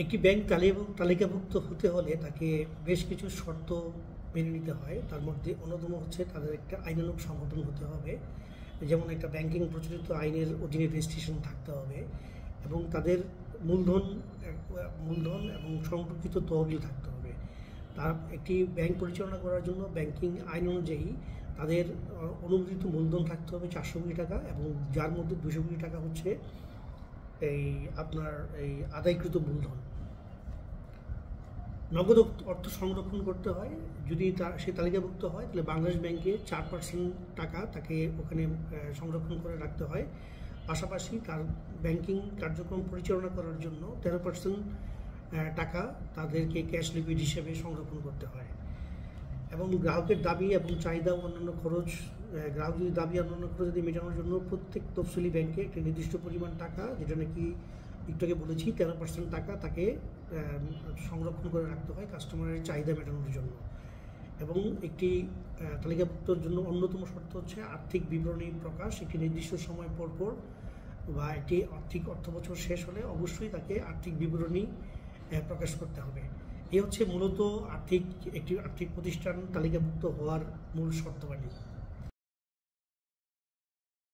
একটি ব্যাংক তালিকাভুক্ত হতে হলে তাকে বেশ কিছু শর্ত মেনে নিতে হয়। তার মধ্যে অন্যতম হচ্ছে তাদের একটা আইনানুগ সংগঠন হতে হবে, যেমন একটা ব্যাংকিং প্রচলিত আইনের অধীনে রেজিস্ট্রেশন থাকতে হবে এবং তাদের মূলধন মূলধন এবং সংরক্ষিত তহবিল থাকতে হবে। তার একটি ব্যাংক পরিচালনা করার জন্য ব্যাংকিং আইন অনুযায়ী তাদের অনুমোদিত মূলধন থাকতে হবে 400 কোটি টাকা, এবং যার মধ্যে 200 কোটি টাকা হচ্ছে এই আপনার এই আদায়কৃত মূলধন। নগদ অর্থ সংরক্ষণ করতে হয়। যদি সে তালিকাভুক্ত হয় তাহলে বাংলাদেশ ব্যাংকে 4% টাকা তাকে ওখানে সংরক্ষণ করে রাখতে হয়। পাশাপাশি তার ব্যাংকিং কার্যক্রম পরিচালনা করার জন্য 13% টাকা তাদেরকে ক্যাশ লিকুইড হিসেবে সংরক্ষণ করতে হয়। এবং গ্রাহকের দাবি এবং চাহিদা ও অন্যান্য খরচ, গ্রাহক যদি দাবি অন্যান্য খরচ যদি মেটানোর জন্য প্রত্যেক তফসিলি ব্যাংকে একটি নির্দিষ্ট পরিমাণ টাকা, যেটা নাকি একটু আগে বলেছি 13% টাকা তাকে সংরক্ষণ করে রাখতে হয় কাস্টমারের চাহিদা মেটানোর জন্য। এবং একটি তালিকাভুক্তর জন্য অন্যতম শর্ত হচ্ছে আর্থিক বিবরণী প্রকাশ একটি নির্দিষ্ট সময় পর পর, বা একটি অর্থ বছর শেষ হলে অবশ্যই তাকে আর্থিক বিবরণী প্রকাশ করতে হবে। এই হচ্ছে মূলত একটি আর্থিক প্রতিষ্ঠান তালিকাভুক্ত হওয়ার মূল শর্তাবলী।